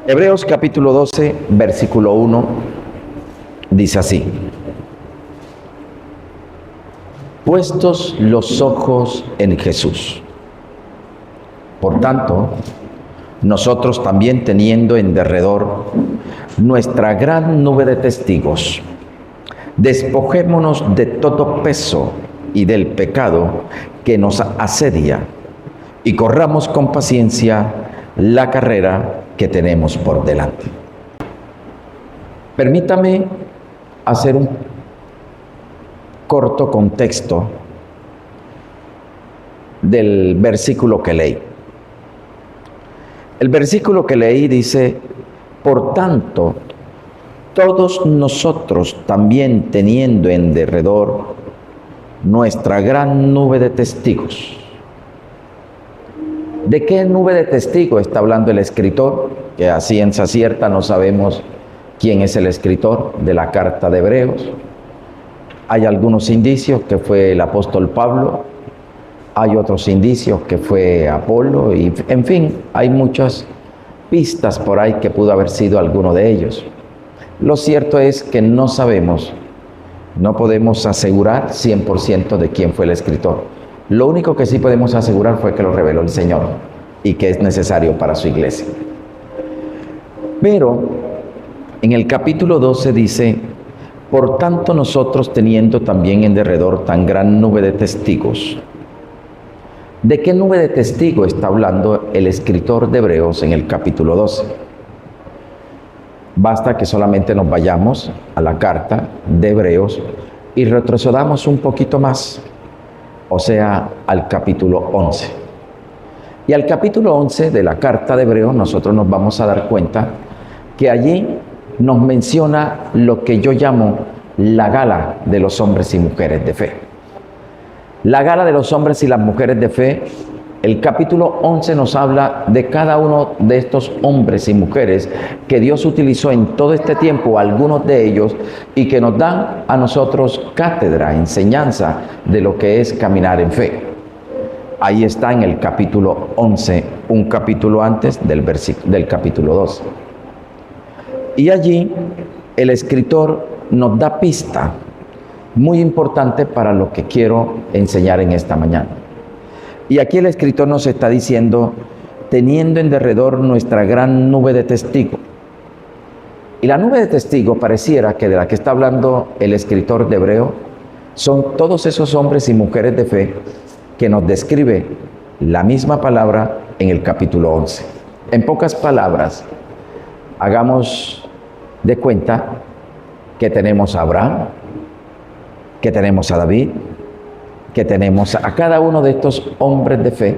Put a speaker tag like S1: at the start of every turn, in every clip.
S1: Hebreos capítulo 12, versículo 1, dice así: puestos los ojos en Jesús. Por tanto, nosotros también teniendo en derredor nuestra gran nube de testigos, despojémonos de todo peso y del pecado que nos asedia, y corramos con paciencia la carrera que tenemos por delante. Permítame hacer un corto contexto del versículo que leí. El versículo que leí dice: por tanto, todos nosotros también teniendo en derredor nuestra gran nube de testigos. ¿De qué nube de testigos está hablando el escritor? Que a ciencia cierta no sabemos quién es el escritor de la carta de Hebreos. Hay algunos indicios que fue el apóstol Pablo, hay otros indicios que fue Apolo, y en fin, hay muchas pistas por ahí que pudo haber sido alguno de ellos. Lo cierto es que no sabemos, no podemos asegurar 100% de quién fue el escritor. Lo único que sí podemos asegurar fue que lo reveló el Señor y que es necesario para su iglesia. Pero en el capítulo 12 dice: por tanto nosotros teniendo también en derredor tan gran nube de testigos. ¿De qué nube de testigos está hablando el escritor de Hebreos en el capítulo 12? Basta que solamente nos vayamos a la carta de Hebreos y retrocedamos un poquito más, o sea, al capítulo 11. Y al capítulo 11 de la carta de Hebreos nosotros nos vamos a dar cuenta que allí nos menciona lo que yo llamo la gala de los hombres y mujeres de fe. La gala de los hombres y las mujeres de fe, el capítulo 11 nos habla de cada uno de estos hombres y mujeres que Dios utilizó en todo este tiempo, algunos de ellos, y que nos dan a nosotros cátedra, enseñanza de lo que es caminar en fe. Ahí está en el capítulo 11, un capítulo antes del capítulo 12. Y allí el escritor nos da pista muy importante para lo que quiero enseñar en esta mañana. Y aquí el escritor nos está diciendo: teniendo en derredor nuestra gran nube de testigos. Y la nube de testigos pareciera que de la que está hablando el escritor de Hebreo son todos esos hombres y mujeres de fe que nos describe la misma palabra en el capítulo 11. En pocas palabras, hagamos de cuenta que tenemos a Abraham, que tenemos a David, que tenemos a cada uno de estos hombres de fe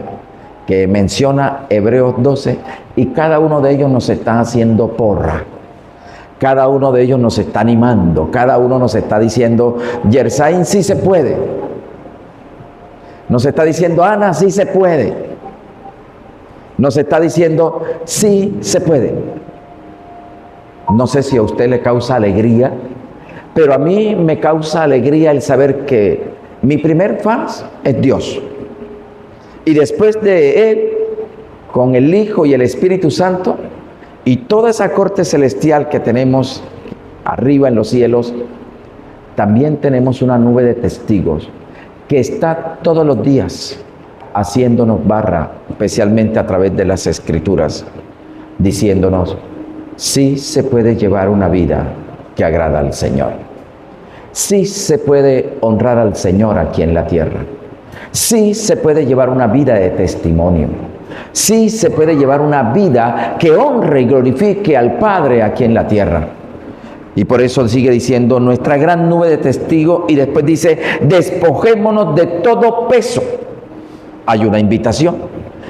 S1: que menciona Hebreos 12, y cada uno de ellos nos está haciendo porra. Cada uno de ellos nos está animando, cada uno nos está diciendo: Yersaín, sí se puede. Nos está diciendo: Ana, sí se puede. Nos está diciendo: sí se puede. No sé si a usted le causa alegría, pero a mí me causa alegría el saber que mi primer fan es Dios. Y después de Él, con el Hijo y el Espíritu Santo, y toda esa corte celestial que tenemos arriba en los cielos, también tenemos una nube de testigos que está todos los días haciéndonos barra, especialmente a través de las Escrituras, diciéndonos: sí se puede llevar una vida que agrada al Señor. Sí se puede honrar al Señor aquí en la tierra. Sí se puede llevar una vida de testimonio. Sí se puede llevar una vida que honre y glorifique al Padre aquí en la tierra. Y por eso sigue diciendo: nuestra gran nube de testigos, y después dice: despojémonos de todo peso. Hay una invitación.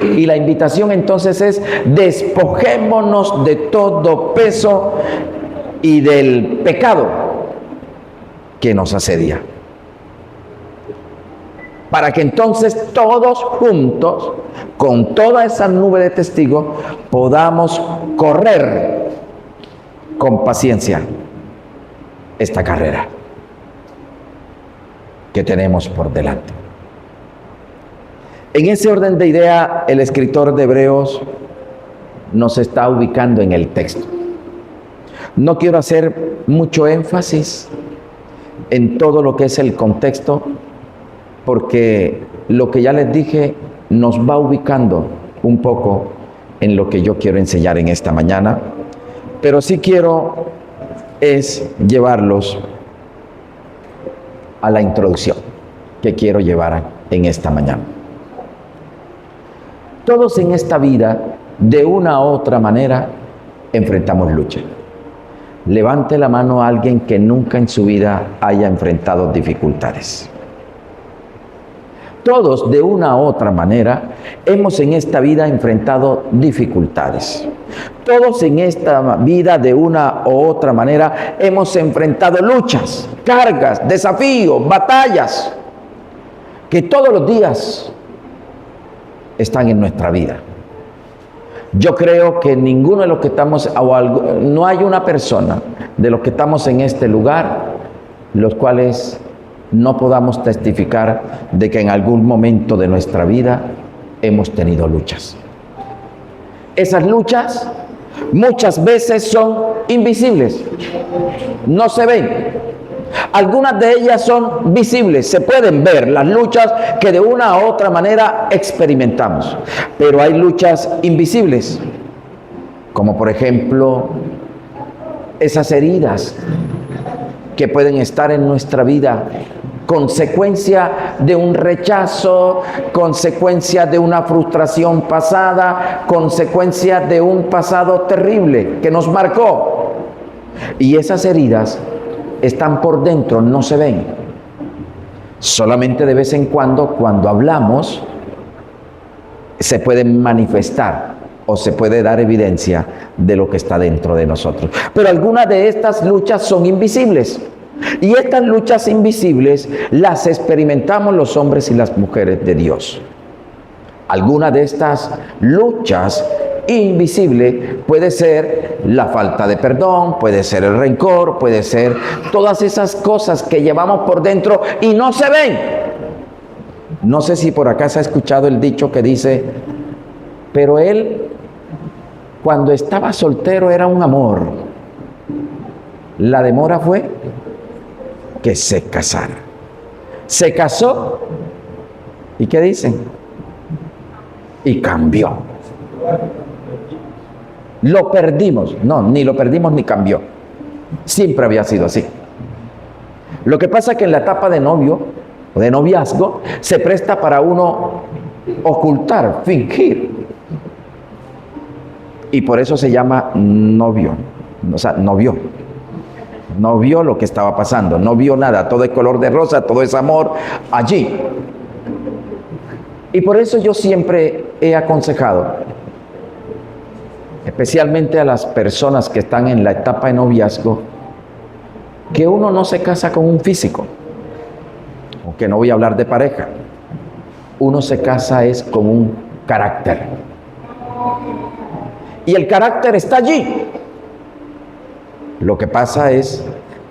S1: Y la invitación entonces es: despojémonos de todo peso y del pecado que nos asedia, para que entonces todos juntos, con toda esa nube de testigos, podamos correr con paciencia esta carrera que tenemos por delante. En ese orden de idea, el escritor de Hebreos nos está ubicando en el texto. No quiero hacer mucho énfasis en todo lo que es el contexto, porque lo que ya les dije nos va ubicando un poco en lo que yo quiero enseñar en esta mañana, pero sí quiero es llevarlos a la introducción que quiero llevar en esta mañana. Todos en esta vida, de una u otra manera, enfrentamos lucha. Levante la mano a alguien que nunca en su vida haya enfrentado dificultades. Todos, de una u otra manera, hemos en esta vida enfrentado dificultades. Todos en esta vida, de una u otra manera, hemos enfrentado luchas, cargas, desafíos, batallas, que todos los días están en nuestra vida. Yo creo que ninguno de los que estamos, no hay una persona de los que estamos en este lugar, los cuales no podamos testificar de que en algún momento de nuestra vida hemos tenido luchas. Esas luchas muchas veces son invisibles, no se ven. Algunas de ellas son visibles, se pueden ver, las luchas que de una u otra manera experimentamos. Pero hay luchas invisibles, como por ejemplo esas heridas que pueden estar en nuestra vida, consecuencia de un rechazo, consecuencia de una frustración pasada, consecuencia de un pasado terrible que nos marcó. Y esas heridas están por dentro, no se ven. Solamente de vez en cuando hablamos, se pueden manifestar o se puede dar evidencia de lo que está dentro de nosotros. Pero algunas de estas luchas son invisibles. Y estas luchas invisibles las experimentamos los hombres y las mujeres de Dios. Alguna de estas luchas invisibles puede ser la falta de perdón, puede ser el rencor, puede ser todas esas cosas que llevamos por dentro y no se ven. No sé si por acá se ha escuchado el dicho que dice, pero él cuando estaba soltero era un amor. La demora fue que se casara. Se casó y ¿qué dicen? Y cambió. Lo perdimos. No, ni lo perdimos ni cambió. Siempre había sido así. Lo que pasa es que en la etapa de novio o de noviazgo se presta para uno ocultar, fingir. Y por eso se llama novio. O sea, novio. No vio lo que estaba pasando, no vio nada, todo es color de rosa, todo es amor allí. Y por eso yo siempre he aconsejado, especialmente a las personas que están en la etapa de noviazgo, que uno no se casa con un físico, aunque no voy a hablar de pareja, uno se casa es con un carácter. Y el carácter está allí. Lo que pasa es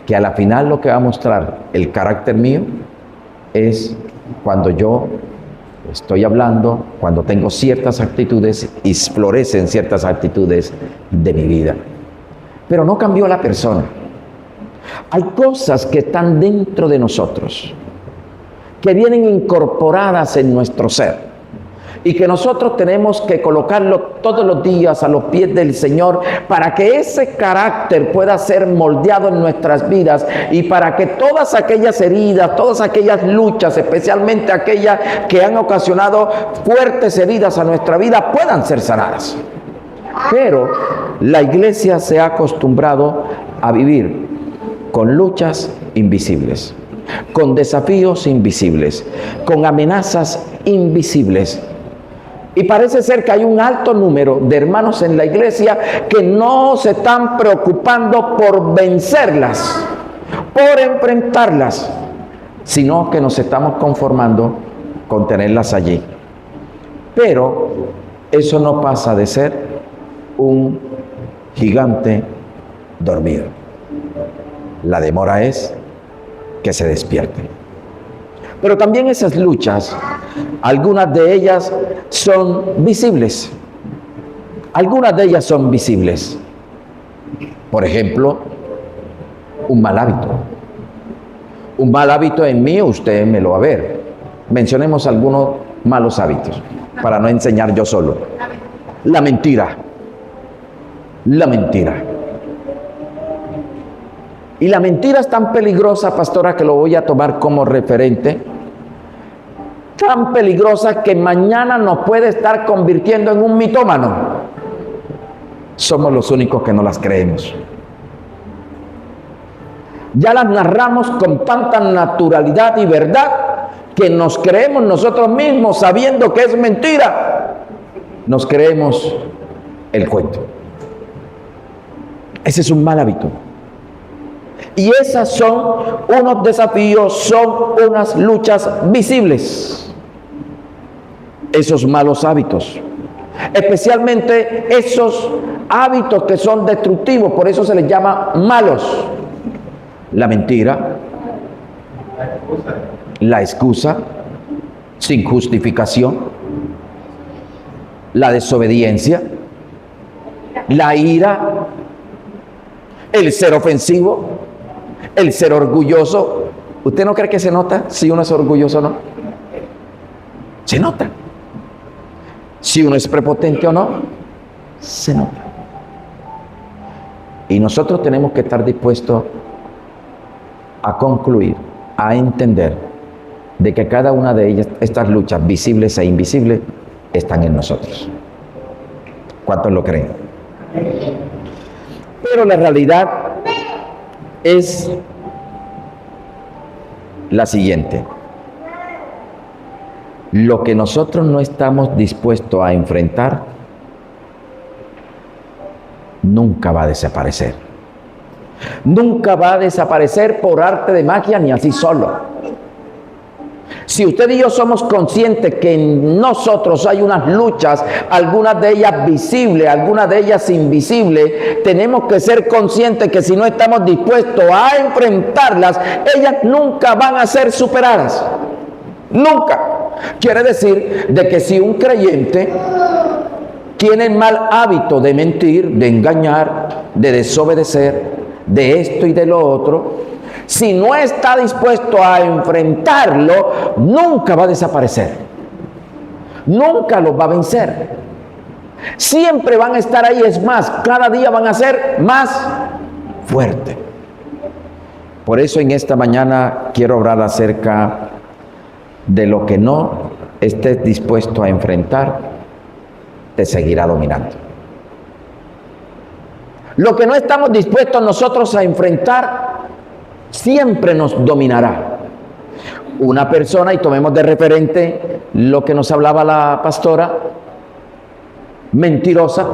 S1: que a la final lo que va a mostrar el carácter mío es cuando yo estoy hablando, cuando tengo ciertas actitudes y florecen ciertas actitudes de mi vida. Pero no cambió la persona. Hay cosas que están dentro de nosotros, que vienen incorporadas en nuestro ser. Y que nosotros tenemos que colocarlo todos los días a los pies del Señor para que ese carácter pueda ser moldeado en nuestras vidas y para que todas aquellas heridas, todas aquellas luchas, especialmente aquellas que han ocasionado fuertes heridas a nuestra vida, puedan ser sanadas. Pero la iglesia se ha acostumbrado a vivir con luchas invisibles, con desafíos invisibles, con amenazas invisibles. Y parece ser que hay un alto número de hermanos en la iglesia que no se están preocupando por vencerlas, por enfrentarlas, sino que nos estamos conformando con tenerlas allí. Pero eso no pasa de ser un gigante dormido. La demora es que se despierte. Pero también esas luchas, algunas de ellas son visibles. Algunas de ellas son visibles. Por ejemplo, un mal hábito. Un mal hábito en mí, usted me lo va a ver. Mencionemos algunos malos hábitos, para no enseñar yo solo. La mentira. La mentira. Y la mentira es tan peligrosa, pastora, que lo voy a tomar como referente. Tan peligrosa que mañana nos puede estar convirtiendo en un mitómano. Somos los únicos que no las creemos. Ya las narramos con tanta naturalidad y verdad que nos creemos nosotros mismos sabiendo que es mentira. Nos creemos el cuento. Ese es un mal hábito. Y esas son unos desafíos, son unas luchas visibles. Esos malos hábitos. Especialmente esos hábitos que son destructivos, por eso se les llama malos. La mentira, la excusa sin justificación, la desobediencia, la ira, el ser ofensivo, el ser orgulloso. ¿Usted no cree que se nota si uno es orgulloso o no? Se nota. Si uno es prepotente o no, se nota. Y nosotros tenemos que estar dispuestos a concluir, a entender de que cada una de ellas, estas luchas visibles e invisibles, están en nosotros. ¿Cuántos lo creen? Pero la realidad es la siguiente. Lo que nosotros no estamos dispuestos a enfrentar nunca va a desaparecer. Nunca va a desaparecer por arte de magia ni así solo. Si usted y yo somos conscientes que en nosotros hay unas luchas, algunas de ellas visibles, algunas de ellas invisibles, tenemos que ser conscientes que si no estamos dispuestos a enfrentarlas, ellas nunca van a ser superadas. Nunca. Quiere decir de que si un creyente tiene el mal hábito de mentir, de engañar, de desobedecer, de esto y de lo otro, si no está dispuesto a enfrentarlo, nunca va a desaparecer. Nunca los va a vencer. Siempre van a estar ahí, es más, cada día van a ser más fuertes. Por eso en esta mañana quiero hablar acerca de lo que no estés dispuesto a enfrentar, te seguirá dominando. Lo que no estamos dispuestos nosotros a enfrentar, siempre nos dominará. Una persona, y tomemos de referente lo que nos hablaba la pastora, mentirosa,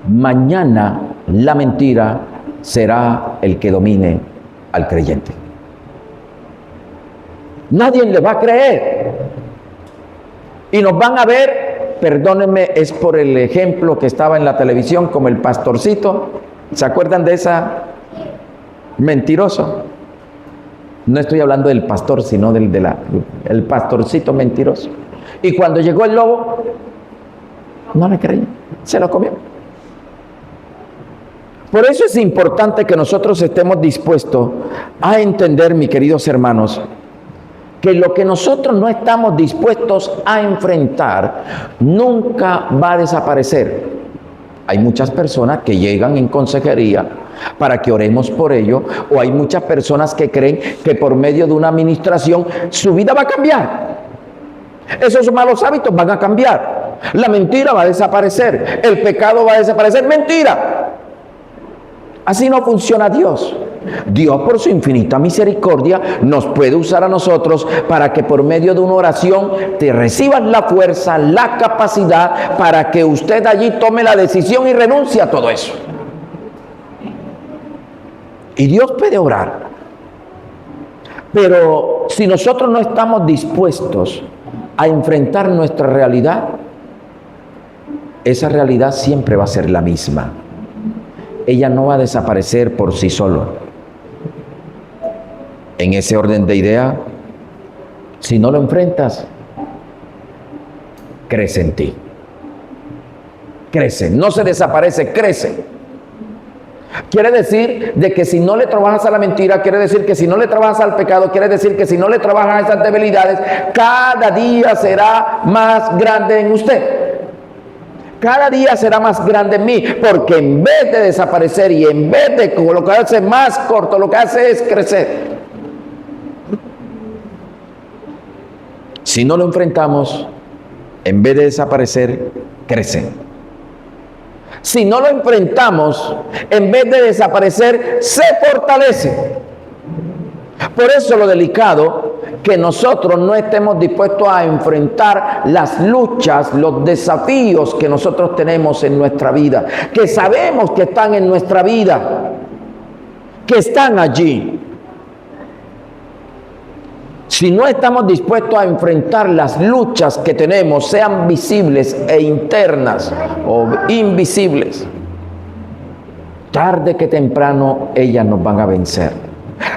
S1: mañana la mentira será el que domine al creyente. Nadie le va a creer. Y nos van a ver, perdónenme, es por el ejemplo que estaba en la televisión como el pastorcito. ¿Se acuerdan de esa mentiroso? No estoy hablando del pastor, sino el pastorcito mentiroso. Y cuando llegó el lobo, no le creí, se lo comió. Por eso es importante que nosotros estemos dispuestos a entender, mis queridos hermanos, que lo que nosotros no estamos dispuestos a enfrentar nunca va a desaparecer. Hay muchas personas que llegan en consejería para que oremos por ello, o hay muchas personas que creen que por medio de una administración su vida va a cambiar. Esos malos hábitos van a cambiar. La mentira va a desaparecer. El pecado va a desaparecer. ¡Mentira! Así no funciona Dios. Dios, por su infinita misericordia, nos puede usar a nosotros para que por medio de una oración te recibas la fuerza, la capacidad para que usted allí tome la decisión y renuncie a todo eso. Y Dios puede orar. Pero si nosotros no estamos dispuestos a enfrentar nuestra realidad, esa realidad siempre va a ser la misma. Ella no va a desaparecer por sí solo. En ese orden de idea, si no lo enfrentas, crece en ti. crece. No se desaparece, crece. Quiere decir de que si no le trabajas a la mentira, quiere decir que si no le trabajas al pecado, quiere decir que si no le trabajas a esas debilidades, cada día será más grande en usted. Cada día será más grande en mí, porque en vez de desaparecer y en vez de colocarse más corto, lo que hace es crecer. Si no lo enfrentamos, en vez de desaparecer, crece. Si no lo enfrentamos, en vez de desaparecer, se fortalece. Por eso lo delicado que nosotros no estemos dispuestos a enfrentar las luchas, los desafíos que nosotros tenemos en nuestra vida, que sabemos que están en nuestra vida, que están allí. Si no estamos dispuestos a enfrentar las luchas que tenemos, sean visibles e internas o invisibles, tarde que temprano ellas nos van a vencer.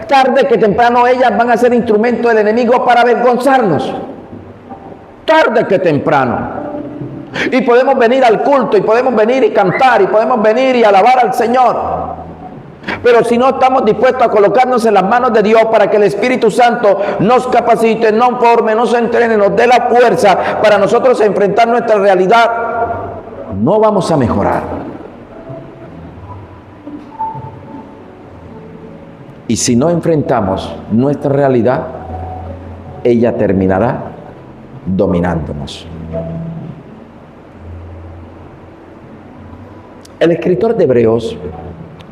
S1: Tarde que temprano ellas van a ser instrumento del enemigo para avergonzarnos. Tarde que temprano. Y podemos venir al culto, y podemos venir y cantar, y podemos venir y alabar al Señor. Pero si no estamos dispuestos a colocarnos en las manos de Dios para que el Espíritu Santo nos capacite, nos forme, nos entrene, nos dé la fuerza para nosotros enfrentar nuestra realidad, no vamos a mejorar. Y si no enfrentamos nuestra realidad, ella terminará dominándonos. El escritor de Hebreos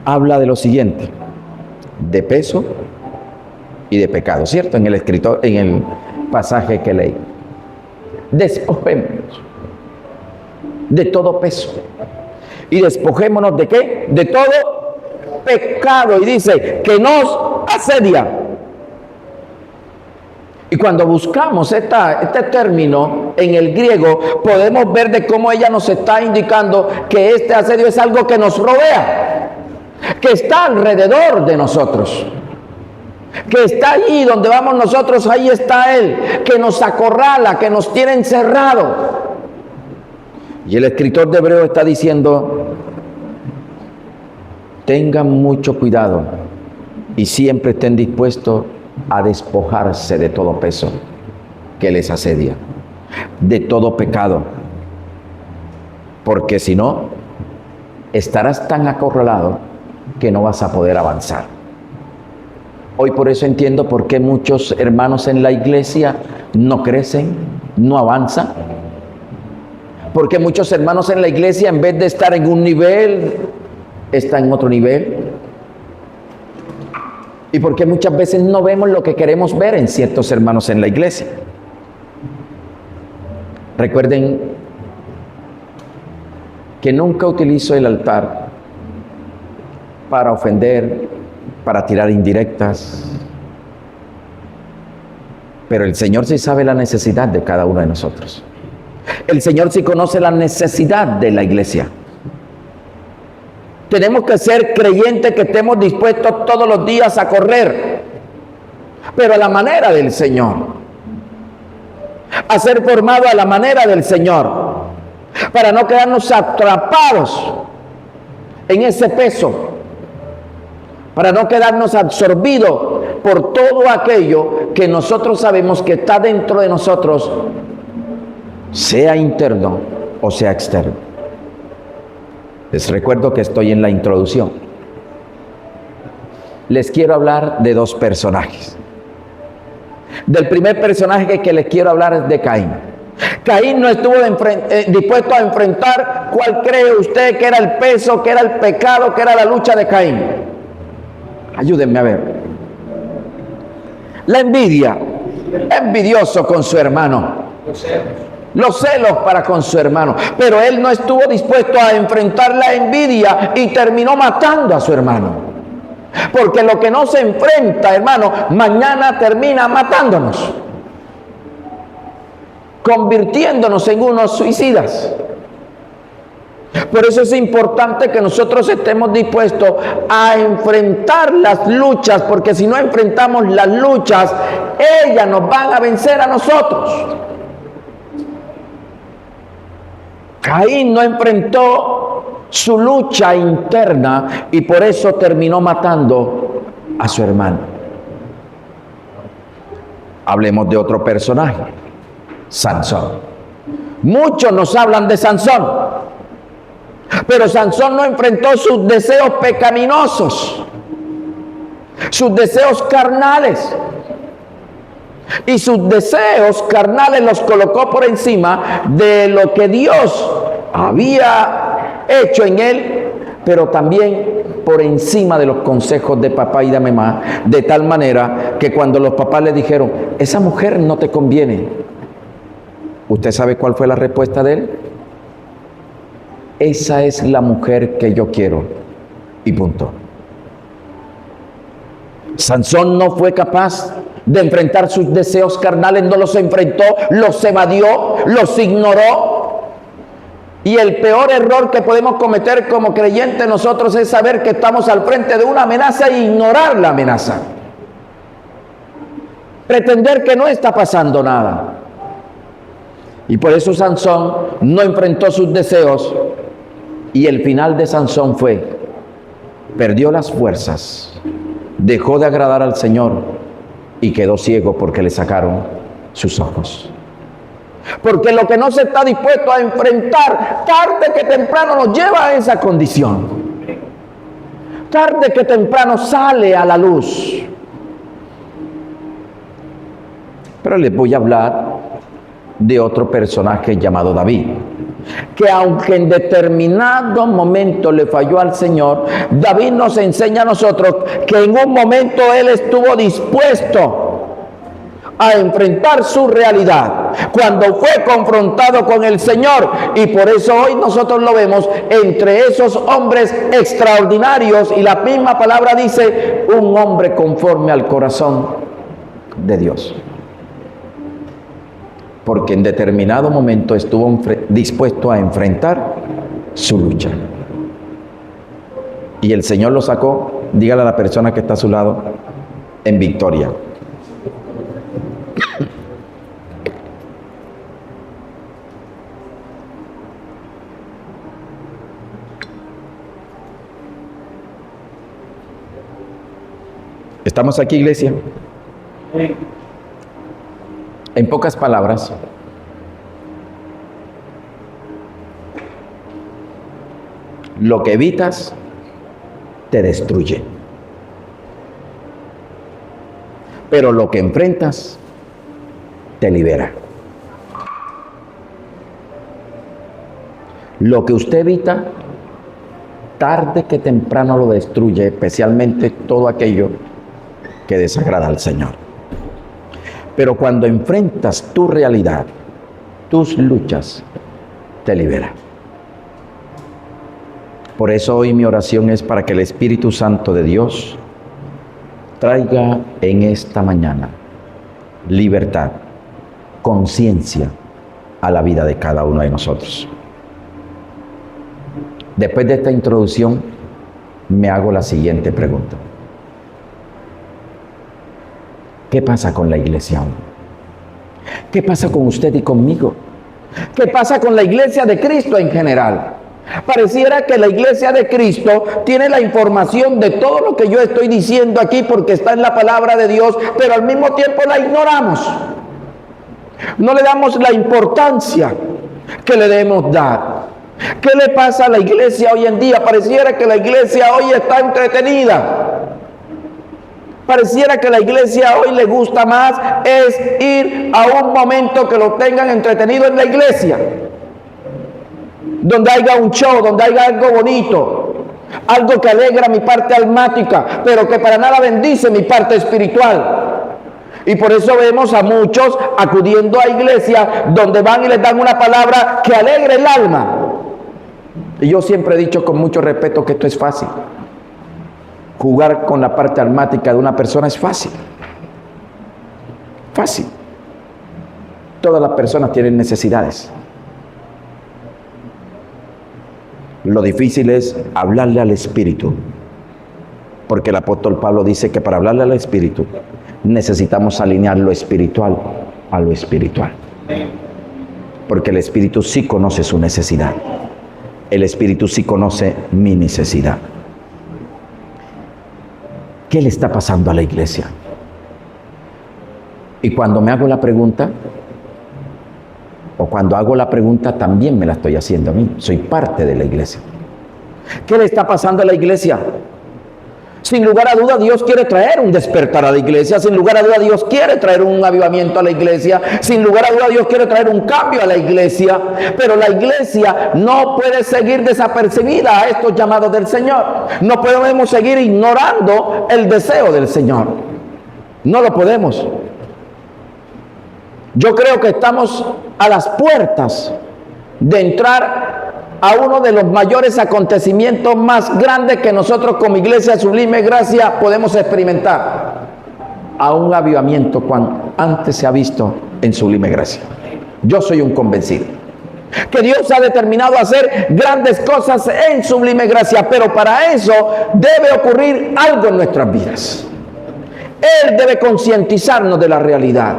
S1: habla de lo siguiente: de peso y de pecado, ¿cierto? En el pasaje que leí. Despojémonos de todo peso. ¿Y despojémonos de qué? De todo pecado. Y dice que nos asedia. Y cuando buscamos este término en el griego, podemos ver de cómo ella nos está indicando que este asedio es algo que nos rodea, que está alrededor de nosotros, que está allí donde vamos nosotros, ahí está Él, que nos acorrala, que nos tiene encerrados. Y el escritor de Hebreos está diciendo: tengan mucho cuidado y siempre estén dispuestos a despojarse de todo peso que les asedia, de todo pecado, porque si no, estarás tan acorralado que no vas a poder avanzar. Hoy por eso entiendo por qué muchos hermanos en la iglesia no crecen, no avanzan. Porque muchos hermanos en la iglesia, en vez de estar en un nivel, están en otro nivel. Y porque muchas veces no vemos lo que queremos ver en ciertos hermanos en la iglesia. Recuerden que nunca utilizo el altar para ofender, para tirar indirectas. Pero el Señor sí sabe la necesidad de cada uno de nosotros. El Señor sí conoce la necesidad de la iglesia. Tenemos que ser creyentes que estemos dispuestos todos los días a correr, pero a la manera del Señor. A ser formados a la manera del Señor, para no quedarnos atrapados en ese peso, para no quedarnos absorbidos por todo aquello que nosotros sabemos que está dentro de nosotros, sea interno o sea externo. Les recuerdo que estoy en la introducción. Les quiero hablar de dos personajes. Del primer personaje que les quiero hablar es de Caín. Caín no estuvo dispuesto a enfrentar cuál cree usted que era el peso, que era el pecado, que era la lucha de Caín. Ayúdenme a ver. La envidia. Envidioso con su hermano. Los celos para con su hermano. Pero él no estuvo dispuesto a enfrentar la envidia y terminó matando a su hermano. Porque lo que no se enfrenta, hermano, mañana termina matándonos, convirtiéndonos en unos suicidas. Por eso es importante que nosotros estemos dispuestos a enfrentar las luchas, porque si no enfrentamos las luchas, ellas nos van a vencer a nosotros. Caín no enfrentó su lucha interna y por eso terminó matando a su hermano. Hablemos de otro personaje, Sansón. Muchos nos hablan de Sansón, pero Sansón no enfrentó sus deseos pecaminosos, sus deseos carnales. Y sus deseos carnales los colocó por encima de lo que Dios había hecho en él, pero también por encima de los consejos de papá y de mamá, de tal manera que cuando los papás le dijeron, esa mujer no te conviene, ¿usted sabe cuál fue la respuesta de él? Esa es la mujer que yo quiero, y punto. Sansón no fue capaz de enfrentar sus deseos carnales, no los enfrentó, los evadió, los ignoró. Y el peor error que podemos cometer como creyentes nosotros es saber que estamos al frente de una amenaza e ignorar la amenaza. Pretender que no está pasando nada. Y por eso Sansón no enfrentó sus deseos y el final de Sansón fue, perdió las fuerzas, dejó de agradar al Señor y quedó ciego porque le sacaron sus ojos. Porque lo que no se está dispuesto a enfrentar, tarde que temprano nos lleva a esa condición. Tarde que temprano sale a la luz. Pero les voy a hablar de otro personaje llamado David, que aunque en determinado momento le falló al Señor, David nos enseña a nosotros que en un momento él estuvo dispuesto a enfrentar su realidad cuando fue confrontado con el Señor, y por eso hoy nosotros lo vemos entre esos hombres extraordinarios, y la misma palabra dice, un hombre conforme al corazón de Dios. Porque en determinado momento estuvo dispuesto a enfrentar su lucha. Y el Señor lo sacó, dígale a la persona que está a su lado, en victoria. ¿Estamos aquí, iglesia? En pocas palabras, lo que evitas te destruye, pero lo que enfrentas te libera. Lo que usted evita, tarde que temprano lo destruye, especialmente todo aquello que desagrada al Señor. Pero cuando enfrentas tu realidad, tus luchas, te libera. Por eso hoy mi oración es para que el Espíritu Santo de Dios traiga en esta mañana libertad, conciencia a la vida de cada uno de nosotros. Después de esta introducción, me hago la siguiente pregunta. ¿Qué pasa con la iglesia hoy? ¿Qué pasa con usted y conmigo? ¿Qué pasa con la iglesia de Cristo en general? Pareciera que la iglesia de Cristo tiene la información de todo lo que yo estoy diciendo aquí porque está en la palabra de Dios, pero al mismo tiempo la ignoramos. No le damos la importancia que le debemos dar. ¿Qué le pasa a la iglesia hoy en día? Pareciera que la iglesia hoy está entretenida. Pareciera que la iglesia hoy le gusta más es ir a un momento que lo tengan entretenido en la iglesia, donde haya un show, donde haya algo bonito, algo que alegra mi parte almática, pero que para nada bendice mi parte espiritual. Y por eso vemos a muchos acudiendo a iglesias donde van y les dan una palabra que alegre el alma. Y yo siempre he dicho con mucho respeto que esto es fácil. Jugar con la parte almática de una persona es fácil. Fácil. Todas las personas tienen necesidades. Lo difícil es hablarle al Espíritu. Porque el apóstol Pablo dice que para hablarle al Espíritu necesitamos alinear lo espiritual a lo espiritual. Porque el Espíritu sí conoce su necesidad. El Espíritu sí conoce mi necesidad. ¿Qué le está pasando a la iglesia? Y cuando me hago la pregunta, o cuando hago la pregunta, también me la estoy haciendo a mí. Soy parte de la iglesia. ¿Qué le está pasando a la iglesia? Sin lugar a duda, Dios quiere traer un despertar a la iglesia. Sin lugar a duda, Dios quiere traer un avivamiento a la iglesia. Sin lugar a duda, Dios quiere traer un cambio a la iglesia. Pero la iglesia no puede seguir desapercibida a estos llamados del Señor. No podemos seguir ignorando el deseo del Señor. No lo podemos. Yo creo que estamos a las puertas de entrar a uno de los mayores acontecimientos más grandes que nosotros como Iglesia Sublime Gracia podemos experimentar. A un avivamiento cuando antes se ha visto en Sublime Gracia. Yo soy un convencido que Dios ha determinado hacer grandes cosas en Sublime Gracia, pero para eso debe ocurrir algo en nuestras vidas. Él debe concientizarnos de la realidad,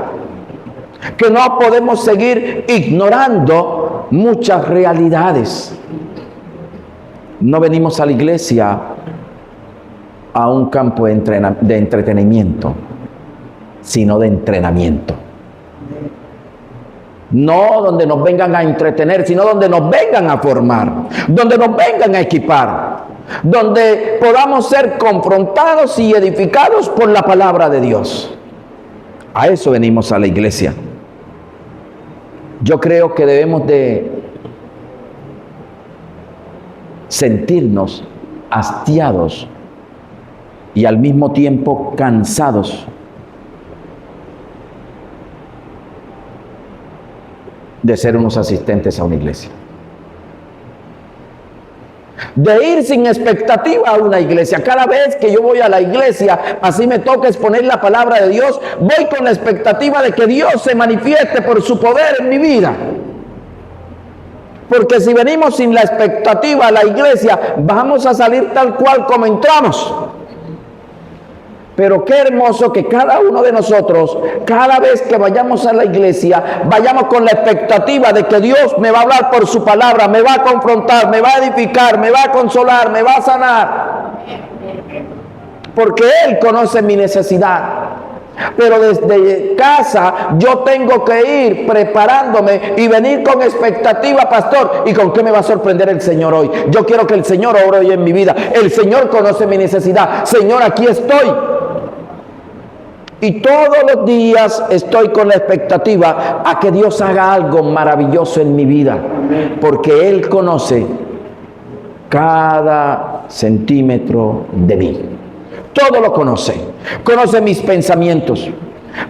S1: que no podemos seguir ignorando muchas realidades. No venimos a la iglesia a un campo de entretenimiento, sino de entrenamiento. No donde nos vengan a entretener, sino donde nos vengan a formar, donde nos vengan a equipar, donde podamos ser confrontados y edificados por la palabra de Dios. A eso venimos a la iglesia. Yo creo que debemos de sentirnos hastiados y al mismo tiempo cansados de ser unos asistentes a una iglesia. De ir sin expectativa a una iglesia. Cada vez que yo voy a la iglesia, así me toca exponer la palabra de Dios, voy con la expectativa de que Dios se manifieste por su poder en mi vida. Porque si venimos sin la expectativa a la iglesia, vamos a salir tal cual como entramos. Pero qué hermoso que cada uno de nosotros, cada vez que vayamos a la iglesia, vayamos con la expectativa de que Dios me va a hablar por su palabra, me va a confrontar, me va a edificar, me va a consolar, me va a sanar. Porque Él conoce mi necesidad. Pero desde casa yo tengo que ir preparándome y venir con expectativa, pastor. ¿Y con qué me va a sorprender el Señor hoy? Yo quiero que el Señor obre hoy en mi vida. El Señor conoce mi necesidad. Señor, aquí estoy. Y todos los días estoy con la expectativa a que Dios haga algo maravilloso en mi vida. Porque Él conoce cada centímetro de mí. Todo lo conoce. Conoce mis pensamientos.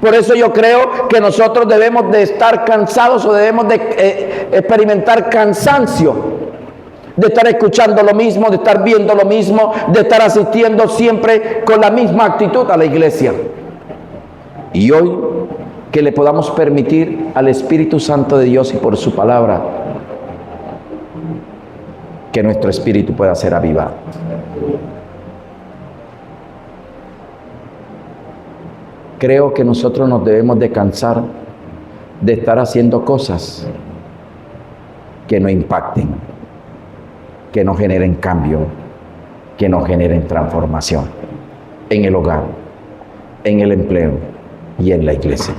S1: Por eso yo creo que nosotros debemos de estar cansados o debemos de experimentar cansancio. De estar escuchando lo mismo, de estar viendo lo mismo, de estar asistiendo siempre con la misma actitud a la iglesia. Y hoy que le podamos permitir al Espíritu Santo de Dios y por su palabra que nuestro espíritu pueda ser avivado. Creo que nosotros nos debemos de cansar de estar haciendo cosas que no impacten, que no generen cambio, que no generen transformación en el hogar, en el empleo y en la iglesia.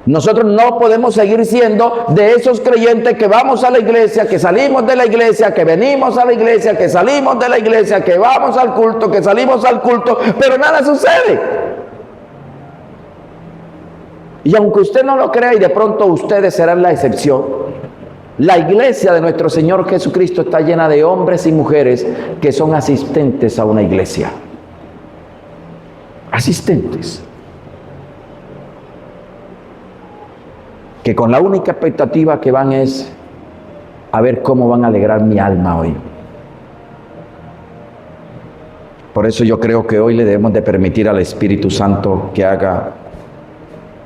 S1: Nosotros no podemos seguir siendo de esos creyentes que vamos a la iglesia, que salimos de la iglesia, que venimos a la iglesia, que salimos de la iglesia, que vamos al culto, que salimos al culto, pero nada sucede. Y aunque usted no lo crea y de pronto ustedes serán la excepción, la iglesia de nuestro Señor Jesucristo está llena de hombres y mujeres que son asistentes a una iglesia. Asistentes. Que con la única expectativa que van es a ver cómo van a alegrar mi alma hoy. Por eso yo creo que hoy le debemos de permitir al Espíritu Santo que haga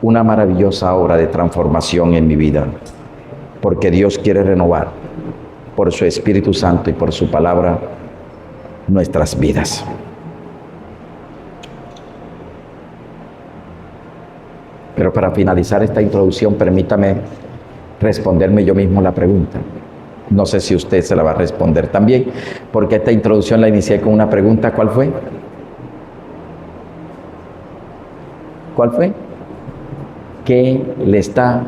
S1: una maravillosa obra de transformación en mi vida. Porque Dios quiere renovar por su Espíritu Santo y por su palabra nuestras vidas. Pero para finalizar esta introducción, permítame responderme yo mismo la pregunta. No sé si usted se la va a responder también, porque esta introducción la inicié con una pregunta. ¿Cuál fue? ¿Cuál fue? ¿Qué le está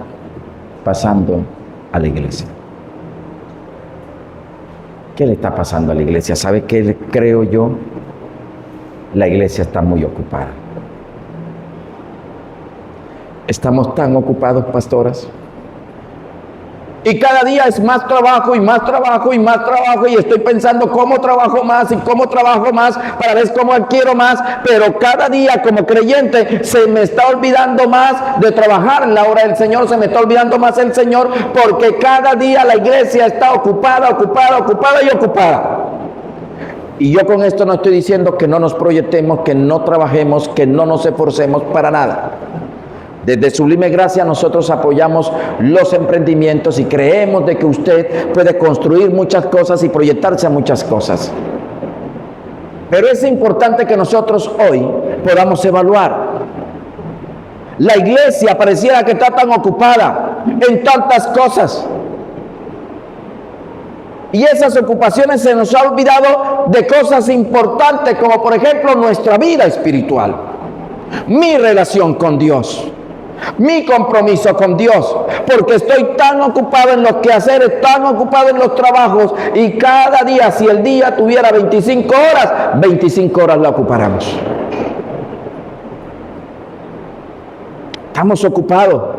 S1: pasando a la iglesia? ¿Qué le está pasando a la iglesia? ¿Sabe qué creo yo? La iglesia está muy ocupada. Estamos tan ocupados, pastoras. Y cada día es más trabajo y más trabajo y más trabajo, y estoy pensando cómo trabajo más y cómo trabajo más para ver cómo adquiero más, pero cada día como creyente se me está olvidando más de trabajar en la obra del Señor, se me está olvidando más el Señor, porque cada día la iglesia está ocupada y ocupada. Y yo con esto no estoy diciendo que no nos proyectemos, que no trabajemos, que no nos esforcemos para nada. Desde Sublime Gracia nosotros apoyamos los emprendimientos y creemos de que usted puede construir muchas cosas y proyectarse a muchas cosas. Pero es importante que nosotros hoy podamos evaluar. La iglesia pareciera que está tan ocupada en tantas cosas. Y esas ocupaciones se nos ha olvidado de cosas importantes, como por ejemplo nuestra vida espiritual, mi relación con Dios, mi compromiso con Dios, porque estoy tan ocupado en los quehaceres, tan ocupado en los trabajos, y cada día, si el día tuviera 25 horas, 25 horas la ocupáramos. Estamos ocupados,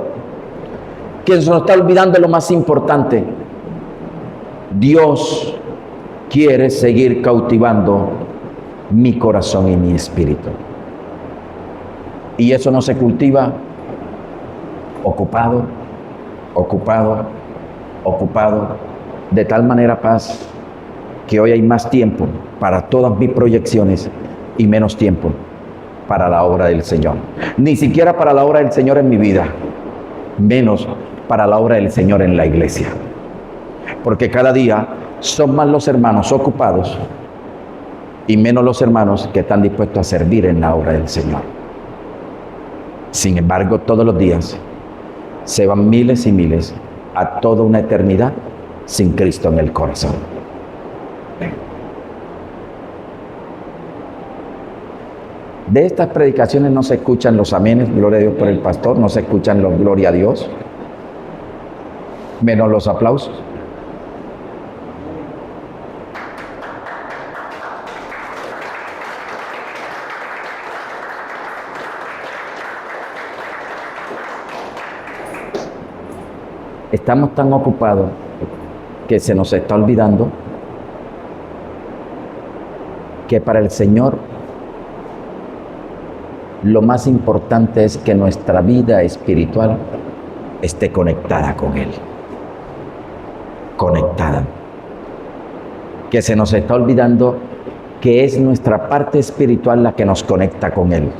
S1: que se nos está olvidando lo más importante. Dios quiere seguir cautivando mi corazón y mi espíritu. Y eso no se cultiva ocupado, de tal manera, paz, que hoy hay más tiempo para todas mis proyecciones y menos tiempo para la obra del Señor. Ni siquiera para la obra del Señor en mi vida, menos para la obra del Señor en la iglesia. Porque cada día son más los hermanos ocupados y menos los hermanos que están dispuestos a servir en la obra del Señor. Sin embargo, todos los días se van miles y miles a toda una eternidad sin Cristo en el corazón. De estas predicaciones no se escuchan los amenes, gloria a Dios por el pastor, no se escuchan los gloria a Dios, menos los aplausos. Estamos tan ocupados que se nos está olvidando que para el Señor lo más importante es que nuestra vida espiritual esté conectada con Él. Conectada. Que se nos está olvidando que es nuestra parte espiritual la que nos conecta con Él.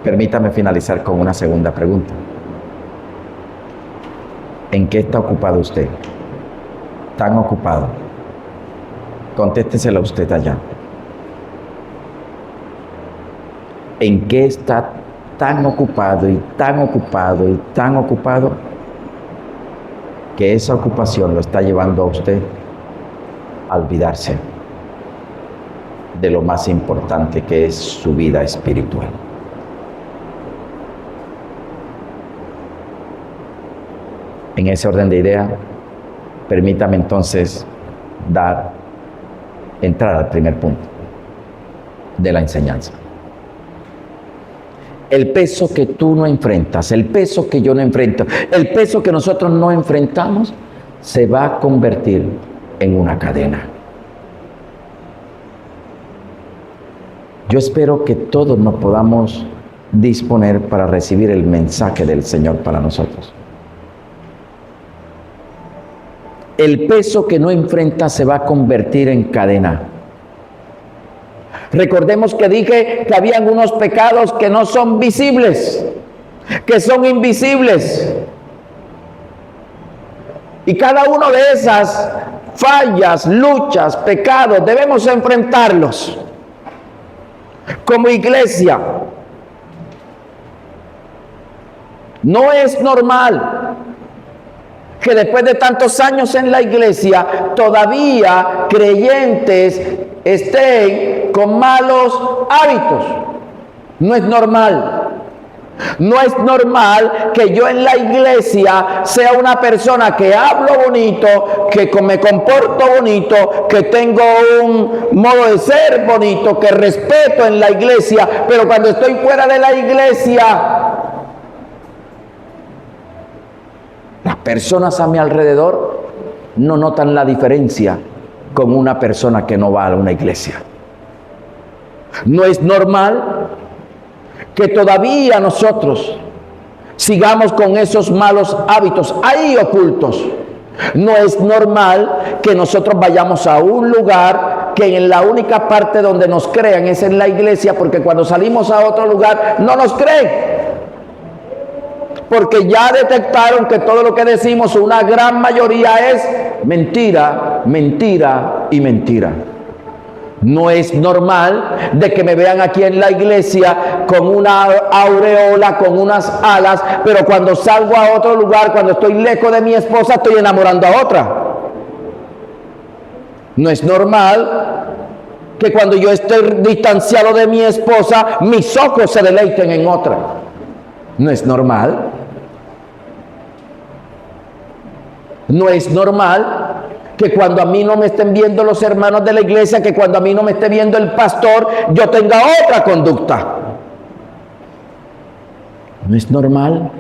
S1: Permítame finalizar con una segunda pregunta. ¿En qué está ocupado usted? ¿Tan ocupado? Contéstesela usted allá. ¿En qué está tan ocupado y tan ocupado y tan ocupado que esa ocupación lo está llevando a usted a olvidarse de lo más importante que es su vida espiritual? En ese orden de idea, permítame entonces entrar al primer punto de la enseñanza. El peso que tú no enfrentas, el peso que yo no enfrento, el peso que nosotros no enfrentamos, se va a convertir en una cadena. Yo espero que todos nos podamos disponer para recibir el mensaje del Señor para nosotros. El peso que no enfrenta se va a convertir en cadena. Recordemos que dije que habían unos pecados que no son visibles, que son invisibles. Y cada uno de esas fallas, luchas, pecados, debemos enfrentarlos. como iglesia. No es normal que después de tantos años en la iglesia todavía creyentes estén con malos hábitos. No es normal. No es normal que yo en la iglesia sea una persona que hablo bonito, que me comporto bonito, que tengo un modo de ser bonito, que respeto en la iglesia, pero cuando estoy fuera de la iglesia, las personas a mi alrededor no notan la diferencia con una persona que no va a una iglesia. No es normal que todavía nosotros sigamos con esos malos hábitos ahí ocultos. No es normal que nosotros vayamos a un lugar que en la única parte donde nos crean es en la iglesia, porque cuando salimos a otro lugar no nos creen. Porque ya detectaron que todo lo que decimos, una gran mayoría es mentira, mentira y mentira. No es normal de que me vean aquí en la iglesia con una aureola, con unas alas, pero cuando salgo a otro lugar, cuando estoy lejos de mi esposa, estoy enamorando a otra. No es normal que cuando yo esté distanciado de mi esposa, mis ojos se deleiten en otra. No es normal. No es normal que cuando a mí no me estén viendo los hermanos de la iglesia, que cuando a mí no me esté viendo el pastor, yo tenga otra conducta. No es normal.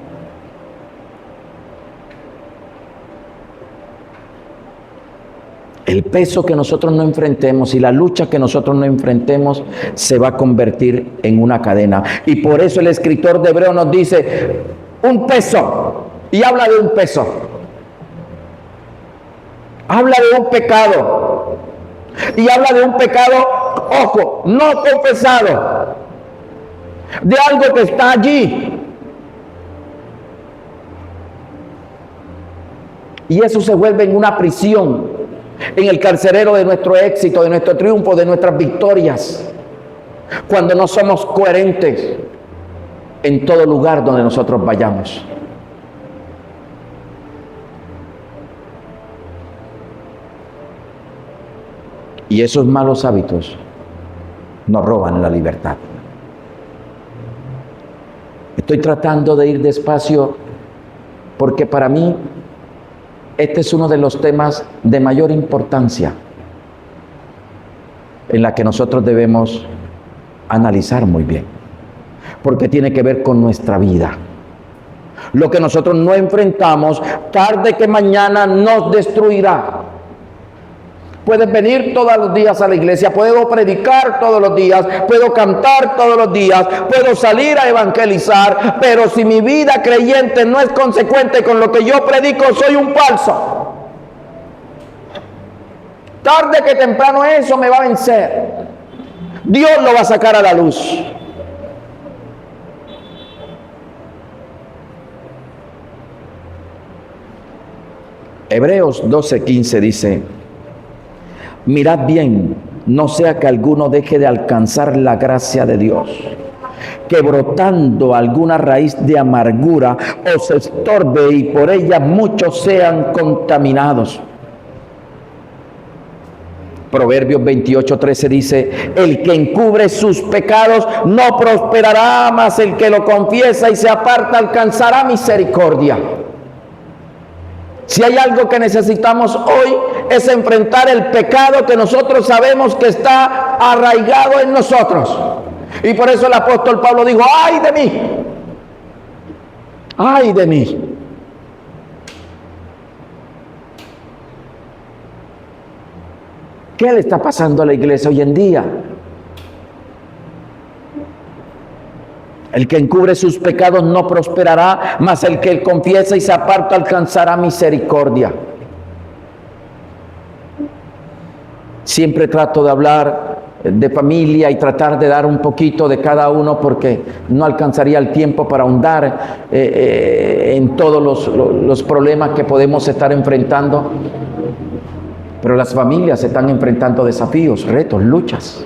S1: El peso que nosotros no enfrentemos y la lucha que nosotros no enfrentemos se va a convertir en una cadena. Y por eso el escritor de Hebreos nos dice, un peso, y habla de un peso. Habla de un pecado. Y habla de un pecado, ojo, no confesado. De algo que está allí. Y eso se vuelve en una prisión, en el carcelero de nuestro éxito, de nuestro triunfo, de nuestras victorias. Cuando no somos coherentes en todo lugar donde nosotros vayamos. Y esos malos hábitos nos roban la libertad. Estoy tratando de ir despacio porque para mí este es uno de los temas de mayor importancia en la que nosotros debemos analizar muy bien, porque tiene que ver con nuestra vida. Lo que nosotros no enfrentamos, tarde que mañana nos destruirá. Puedes venir todos los días a la iglesia, puedo predicar todos los días, puedo cantar todos los días, puedo salir a evangelizar, pero si mi vida creyente no es consecuente con lo que yo predico, soy un falso. Tarde que temprano eso me va a vencer. Dios lo va a sacar a la luz. Hebreos 12:15 dice: mirad bien, no sea que alguno deje de alcanzar la gracia de Dios, que brotando alguna raíz de amargura os estorbe y por ella muchos sean contaminados. Proverbios 28:13 dice: el que encubre sus pecados no prosperará, mas el que lo confiesa y se aparta alcanzará misericordia. Si hay algo que necesitamos hoy es enfrentar el pecado que nosotros sabemos que está arraigado en nosotros. Y por eso el apóstol Pablo dijo: ¡ay de mí! ¡Ay de mí! ¿Qué le está pasando a la iglesia hoy en día? El que encubre sus pecados no prosperará, mas el que confiesa y se aparta alcanzará misericordia. Siempre trato de hablar de familia y tratar de dar un poquito de cada uno, porque no alcanzaría el tiempo para ahondar en todos los problemas que podemos estar enfrentando. Pero las familias están enfrentando desafíos, retos, luchas.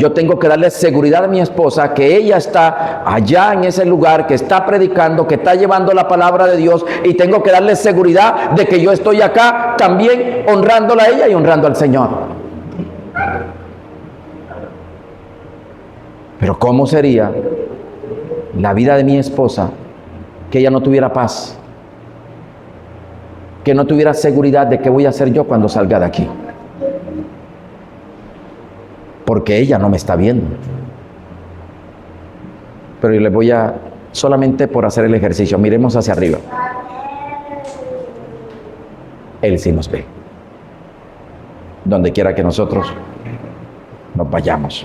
S1: yo tengo que darle seguridad a mi esposa que ella está allá en ese lugar, que está predicando, que está llevando la palabra de Dios, y tengo que darle seguridad de que yo estoy acá también honrándola a ella y honrando al Señor. Pero ¿cómo sería la vida de mi esposa que ella no tuviera paz? Que no tuviera seguridad de qué voy a hacer yo cuando salga de aquí. Porque ella no me está viendo. Pero yo les voy a, solamente por hacer el ejercicio, miremos hacia arriba. Él sí nos ve. Donde quiera que nosotros nos vayamos.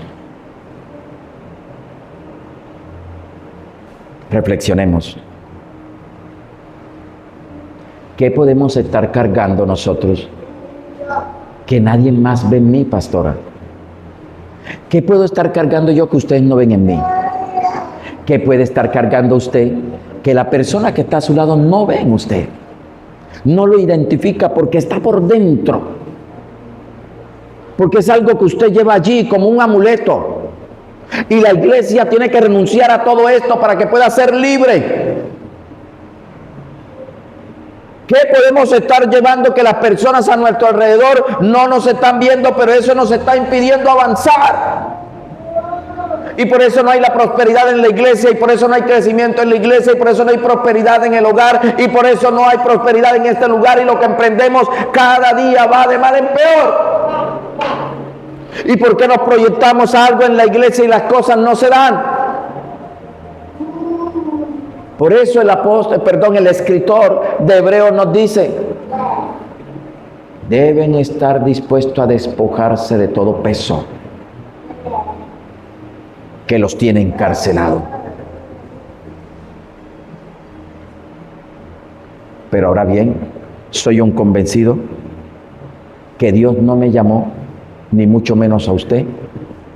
S1: Reflexionemos. ¿Qué podemos estar cargando nosotros que nadie más ve en mí, pastora? ¿Qué puedo estar cargando yo que ustedes no ven en mí? ¿Qué puede estar cargando usted que la persona que está a su lado no ve en usted? No lo identifica porque está por dentro. Porque es algo que usted lleva allí como un amuleto. Y la iglesia tiene que renunciar a todo esto para que pueda ser libre. ¿Qué podemos estar llevando que las personas a nuestro alrededor no nos están viendo, pero eso nos está impidiendo avanzar? Y por eso no hay la prosperidad en la iglesia, y por eso no hay crecimiento en la iglesia, y por eso no hay prosperidad en el hogar, y por eso no hay prosperidad en este lugar, y lo que emprendemos cada día va de mal en peor. ¿Y por qué nos proyectamos algo en la iglesia y las cosas no se dan? Por eso el escritor de Hebreos nos dice, deben estar dispuestos a despojarse de todo peso que los tiene encarcelados. Pero ahora bien, soy un convencido que Dios no me llamó, ni mucho menos a usted,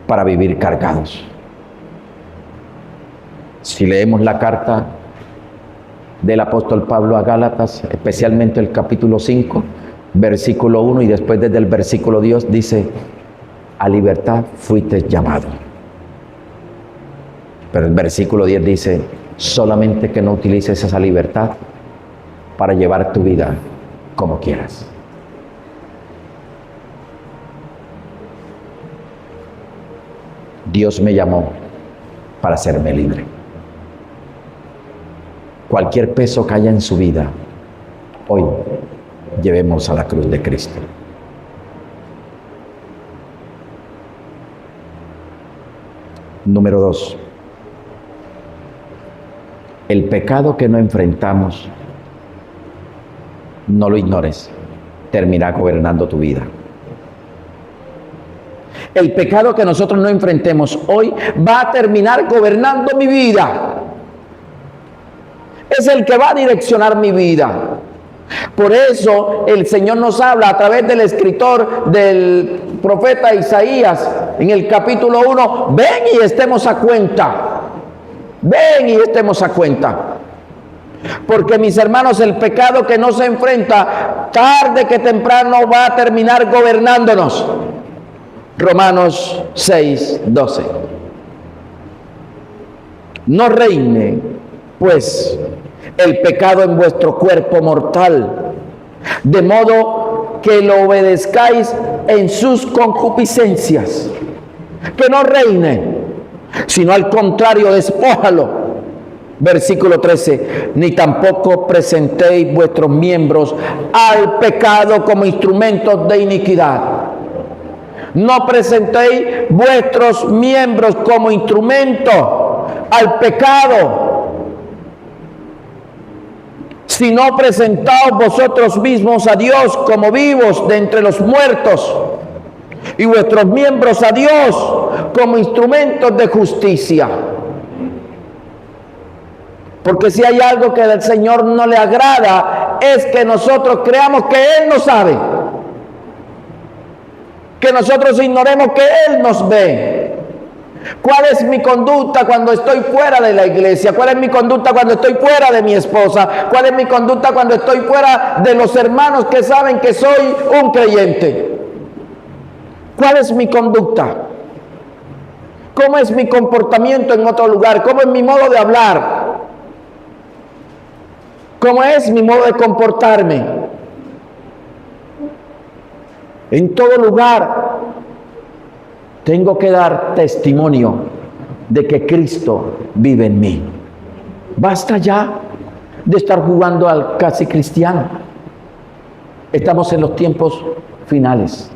S1: para vivir cargados. Si leemos la carta del apóstol Pablo a Gálatas, especialmente el capítulo 5, versículo 1, y después desde el versículo 10 dice, a libertad fuiste llamado. Pero el versículo 10 dice, solamente que no utilices esa libertad para llevar tu vida como quieras. Dios me llamó para hacerme libre. Cualquier peso que haya en su vida, hoy llevemos a la cruz de Cristo. Número 2. El pecado que no enfrentamos, no lo ignores, terminará gobernando tu vida. El pecado que nosotros no enfrentemos hoy va a terminar gobernando mi vida. Es el que va a direccionar mi vida. Por eso el Señor nos habla a través del escritor del profeta Isaías en el capítulo 1, ven y estemos a cuenta. Ven y estemos a cuenta. Porque mis hermanos, el pecado que no se enfrenta, tarde que temprano va a terminar gobernándonos. Romanos 6:12. No reine, pues, el pecado en vuestro cuerpo mortal, de modo que lo obedezcáis en sus concupiscencias. Que no reine, sino al contrario, despójalo. Versículo 13, ni tampoco presentéis vuestros miembros al pecado como instrumentos de iniquidad. No presentéis vuestros miembros como instrumento al pecado, sino presentaos vosotros mismos a Dios como vivos de entre los muertos, y vuestros miembros a Dios como instrumentos de justicia. Porque si hay algo que al Señor no le agrada, es que nosotros creamos que Él no sabe, que nosotros ignoremos que Él nos ve. ¿Cuál es mi conducta cuando estoy fuera de la iglesia? ¿Cuál es mi conducta cuando estoy fuera de mi esposa? ¿Cuál es mi conducta cuando estoy fuera de los hermanos que saben que soy un creyente? ¿Cuál es mi conducta? cómo es mi comportamiento en otro lugar, cómo es mi modo de hablar, cómo es mi modo de comportarme. En todo lugar tengo que dar testimonio de que Cristo vive en mí. Basta ya de estar jugando al casi cristiano. Estamos en los tiempos finales.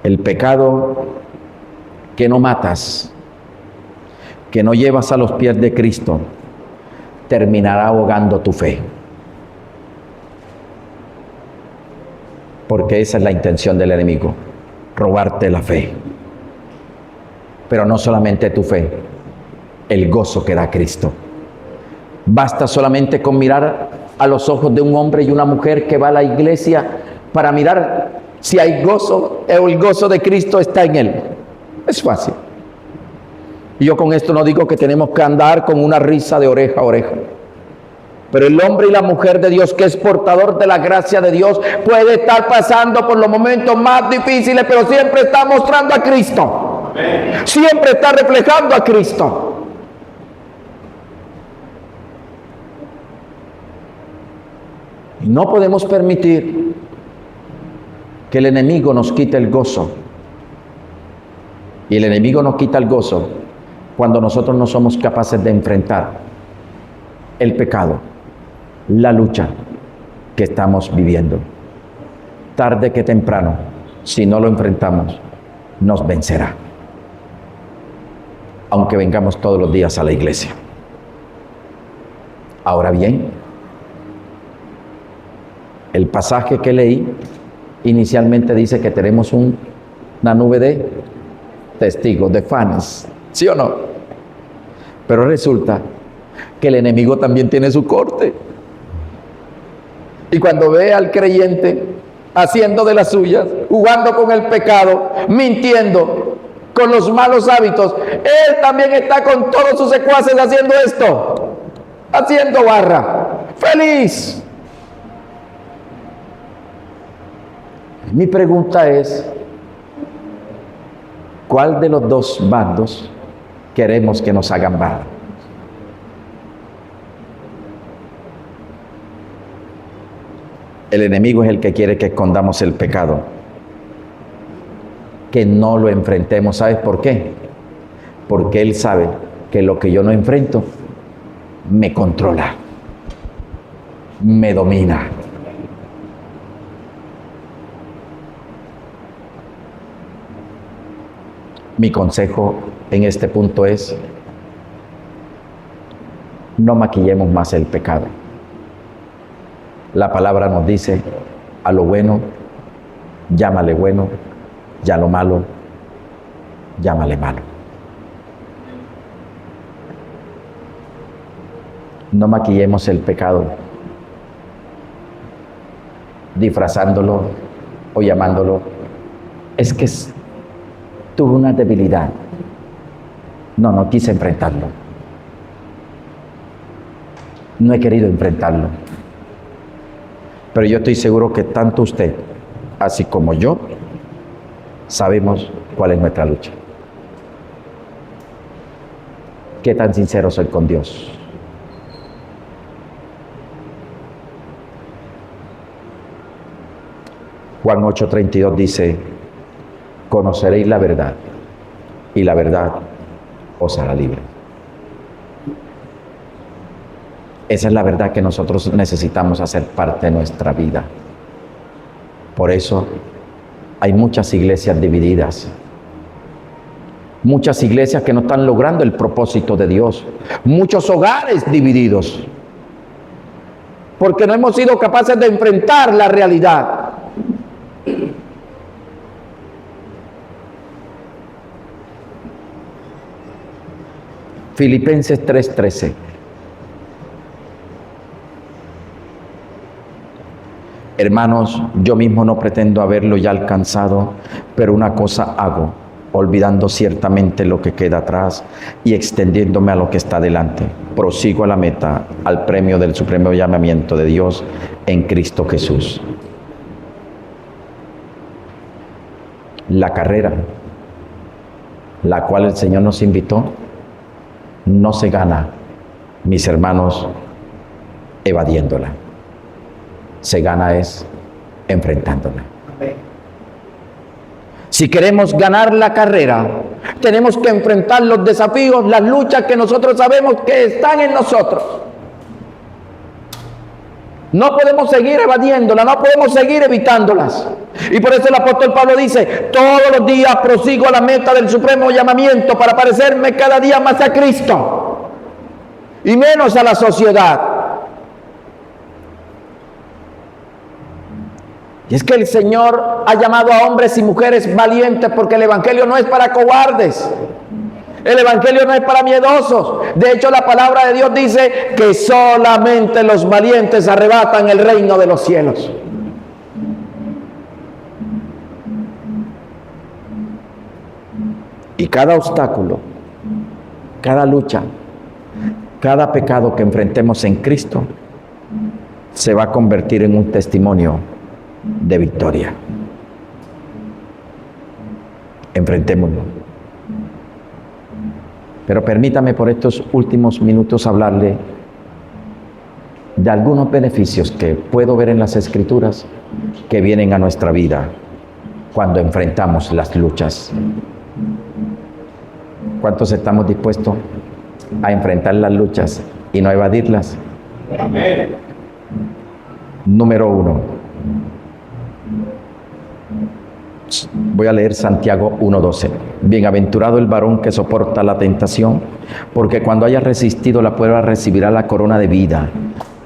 S1: El pecado que no matas, que no llevas a los pies de Cristo, terminará ahogando tu fe. Porque esa es la intención del enemigo, robarte la fe. Pero no solamente tu fe, el gozo que da Cristo. Basta solamente con mirar a los ojos de un hombre y una mujer que va a la iglesia para mirar si hay gozo o el gozo de Cristo está en él. Es fácil. Y yo con esto no digo que tenemos que andar con una risa de oreja a oreja. Pero el hombre y la mujer de Dios, que es portador de la gracia de Dios, puede estar pasando por los momentos más difíciles, pero siempre está mostrando a Cristo. Amén. Siempre está reflejando a Cristo. Y no podemos permitir que el enemigo nos quite el gozo. Y el enemigo nos quita el gozo cuando nosotros no somos capaces de enfrentar el pecado, la lucha que estamos viviendo. Tarde que temprano, si no lo enfrentamos, nos vencerá. Aunque vengamos todos los días a la iglesia. Ahora bien, el pasaje que leí inicialmente dice que tenemos una nube de testigos, de fans, ¿sí o no? Pero resulta que el enemigo también tiene su corte. Y cuando ve al creyente haciendo de las suyas, jugando con el pecado, mintiendo, con los malos hábitos, él también está con todos sus secuaces haciendo esto, haciendo barra, feliz. Mi pregunta es, ¿cuál de los dos bandos queremos que nos hagan barra? El enemigo es el que quiere que escondamos el pecado, que no lo enfrentemos. ¿Sabes por qué? Porque él sabe que lo que yo no enfrento me controla, me domina. Mi consejo en este punto es: no maquillemos más el pecado. La palabra nos dice: a lo bueno, llámale bueno, y a lo malo, llámale malo. No maquillemos el pecado, disfrazándolo o llamándolo: es que tuve una debilidad. No quise enfrentarlo. No he querido enfrentarlo. Pero yo estoy seguro que tanto usted, así como yo, sabemos cuál es nuestra lucha. ¿Qué tan sincero soy con Dios? Juan 8:32 dice: conoceréis la verdad, y la verdad os hará libre. Esa es la verdad que nosotros necesitamos hacer parte de nuestra vida. Por eso hay muchas iglesias divididas. Muchas iglesias que no están logrando el propósito de Dios. Muchos hogares divididos. Porque no hemos sido capaces de enfrentar la realidad. Filipenses 3:13. Hermanos, yo mismo no pretendo haberlo ya alcanzado, pero una cosa hago, olvidando ciertamente lo que queda atrás y extendiéndome a lo que está delante. Prosigo a la meta, al premio del supremo llamamiento de Dios en Cristo Jesús. La carrera, la cual el Señor nos invitó, no se gana, mis hermanos, evadiéndola. Se gana es enfrentándola. Si queremos ganar la carrera, tenemos que enfrentar los desafíos, las luchas que nosotros sabemos que están en nosotros. No podemos seguir evadiéndolas, no podemos seguir evitándolas. Y por eso el apóstol Pablo dice, todos los días prosigo a la meta del supremo llamamiento para parecerme cada día más a Cristo y menos a la sociedad. Y es que el Señor ha llamado a hombres y mujeres valientes, porque el evangelio no es para cobardes. El evangelio no es para miedosos. De hecho, la palabra de Dios dice que solamente los valientes arrebatan el reino de los cielos. Y cada obstáculo, cada lucha, cada pecado que enfrentemos en Cristo se va a convertir en un testimonio de victoria. Enfrentémoslo. Pero permítame por estos últimos minutos hablarle de algunos beneficios que puedo ver en las Escrituras que vienen a nuestra vida cuando enfrentamos las luchas. ¿Cuántos estamos dispuestos a enfrentar las luchas y no evadirlas? Amén. Número 1. Voy a leer Santiago 1:12. Bienaventurado el varón que soporta la tentación, porque cuando haya resistido la prueba recibirá la corona de vida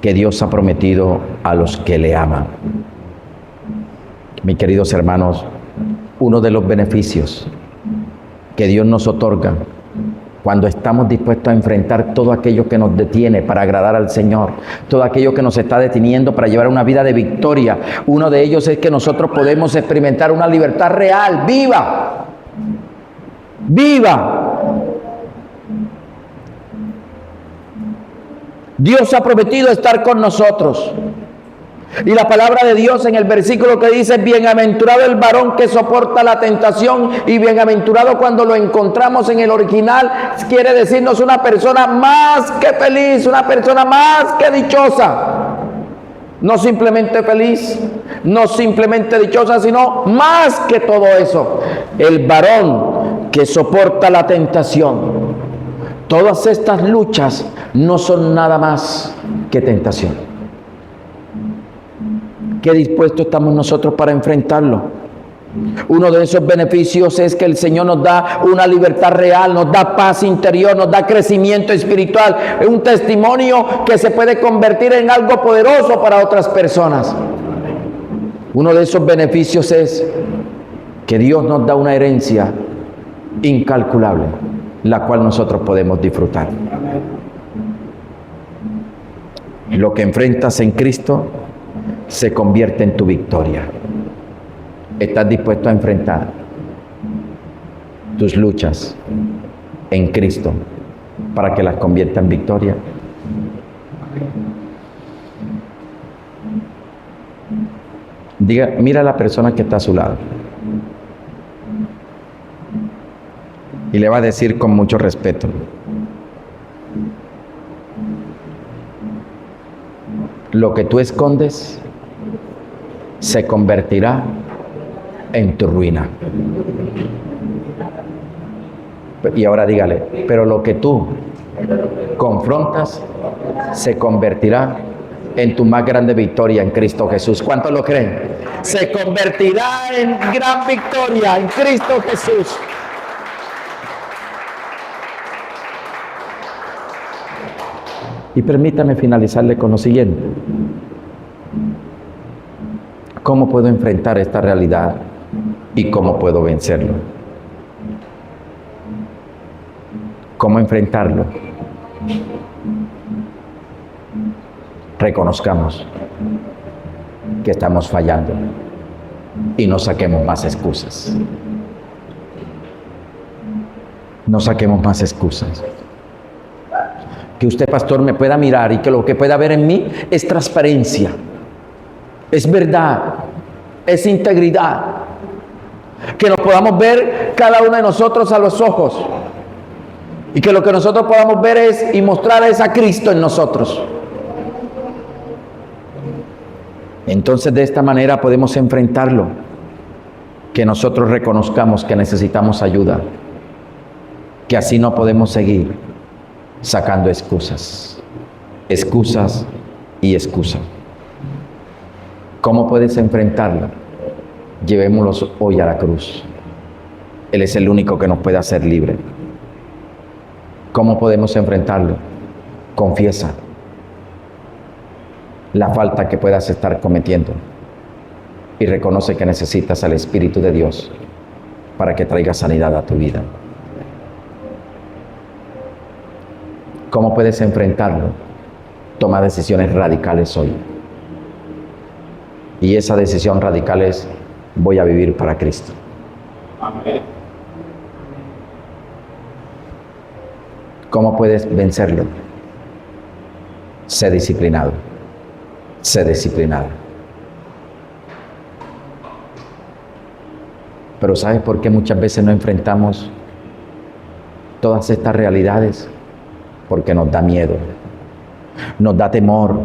S1: que Dios ha prometido a los que le aman. Mis queridos hermanos, uno de los beneficios que Dios nos otorga cuando estamos dispuestos a enfrentar todo aquello que nos detiene para agradar al Señor, todo aquello que nos está deteniendo para llevar una vida de victoria, uno de ellos es que nosotros podemos experimentar una libertad real, viva, viva. Dios ha prometido estar con nosotros. Y la palabra de Dios en el versículo que dice, bienaventurado el varón que soporta la tentación, y bienaventurado cuando lo encontramos en el original, quiere decirnos una persona más que feliz, una persona más que dichosa. No simplemente feliz, no simplemente dichosa, sino más que todo eso. El varón que soporta la tentación. Todas estas luchas no son nada más que tentación. ¿Qué dispuestos estamos nosotros para enfrentarlo? Uno de esos beneficios es que el Señor nos da una libertad real, nos da paz interior, nos da crecimiento espiritual. Es un testimonio que se puede convertir en algo poderoso para otras personas. Uno de esos beneficios es que Dios nos da una herencia incalculable, la cual nosotros podemos disfrutar. Lo que enfrentas en Cristo se convierte en tu victoria. ¿Estás dispuesto a enfrentar tus luchas en Cristo para que las convierta en victoria? Diga, mira a la persona que está a su lado y le va a decir con mucho respeto: lo que tú escondes se convertirá en tu ruina. Y ahora dígale, pero lo que tú confrontas se convertirá en tu más grande victoria en Cristo Jesús. ¿Cuántos lo creen? Se convertirá en gran victoria en Cristo Jesús. Y permítame finalizarle con lo siguiente. ¿Cómo puedo enfrentar esta realidad y cómo puedo vencerlo? ¿Cómo enfrentarlo? Reconozcamos que estamos fallando y no saquemos más excusas. No saquemos más excusas. Que usted, pastor, me pueda mirar y que lo que pueda ver en mí es transparencia, es verdad, es integridad. Que nos podamos ver cada uno de nosotros a los ojos. Y que lo que nosotros podamos ver es y mostrar es a Cristo en nosotros. Entonces de esta manera podemos enfrentarlo. Que nosotros reconozcamos que necesitamos ayuda. Que así no podemos seguir sacando excusas. Excusas y excusas. ¿Cómo puedes enfrentarlo? Llevémoslos hoy a la cruz. Él es el único que nos puede hacer libre. ¿Cómo podemos enfrentarlo? Confiesa la falta que puedas estar cometiendo y reconoce que necesitas al Espíritu de Dios para que traiga sanidad a tu vida. ¿Cómo puedes enfrentarlo? Toma decisiones radicales hoy. Y esa decisión radical es: voy a vivir para Cristo. Amén. ¿Cómo puedes vencerlo? Sé disciplinado. Sé disciplinado. Pero ¿sabes por qué muchas veces no enfrentamos todas estas realidades? Porque nos da miedo, nos da temor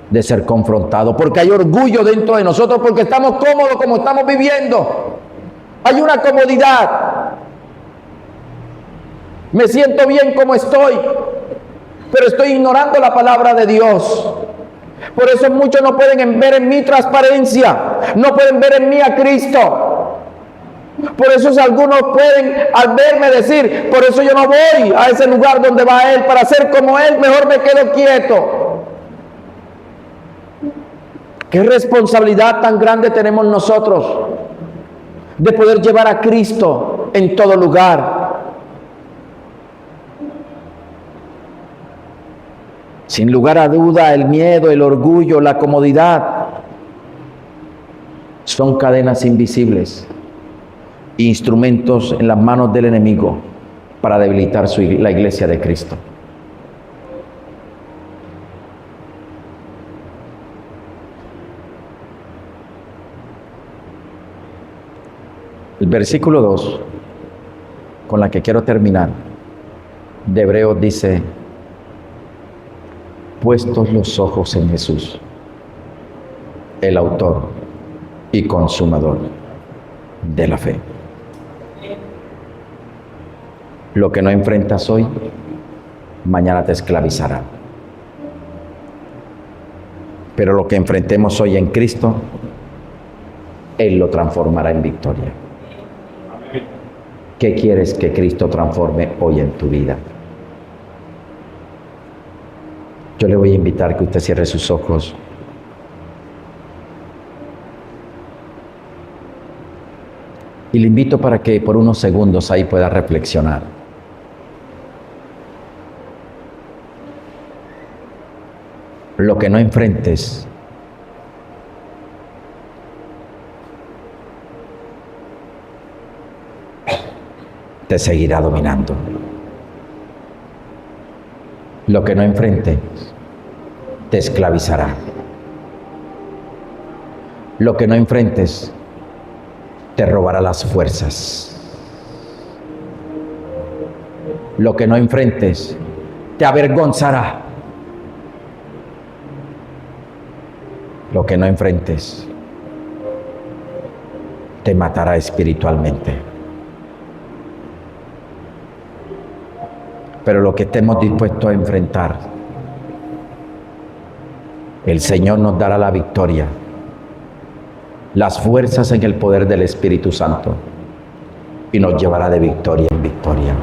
S1: de ser confrontados, porque hay orgullo dentro de nosotros, porque estamos cómodos como estamos viviendo. Hay una comodidad. Me siento bien como estoy, pero estoy ignorando la palabra de Dios. Por eso muchos no pueden ver en mí transparencia, no pueden ver en mí a Cristo. Por eso algunos pueden al verme decir: por eso yo no voy a ese lugar donde va Él, para ser como Él, mejor me quedo quieto. ¿Qué responsabilidad tan grande tenemos nosotros de poder llevar a Cristo en todo lugar? Sin lugar a duda, el miedo, el orgullo, la comodidad son cadenas invisibles, instrumentos en las manos del enemigo para debilitar la iglesia de Cristo. El versículo 2, con la que quiero terminar, de Hebreos dice: puestos los ojos en Jesús, el autor y consumador de la fe. Lo que no enfrentas hoy, mañana te esclavizará. Pero lo que enfrentemos hoy en Cristo, Él lo transformará en victoria. ¿Qué quieres que Cristo transforme hoy en tu vida? Yo le voy a invitar que usted cierre sus ojos. Y le invito para que por unos segundos ahí pueda reflexionar. Lo que no enfrentes, te seguirá dominando. Lo que no enfrentes, te esclavizará. Lo que no enfrentes, te robará las fuerzas. Lo que no enfrentes, te avergonzará. Lo que no enfrentes, te matará espiritualmente. Pero lo que estemos dispuestos a enfrentar, el Señor nos dará la victoria, las fuerzas en el poder del Espíritu Santo, y nos llevará de victoria en victoria.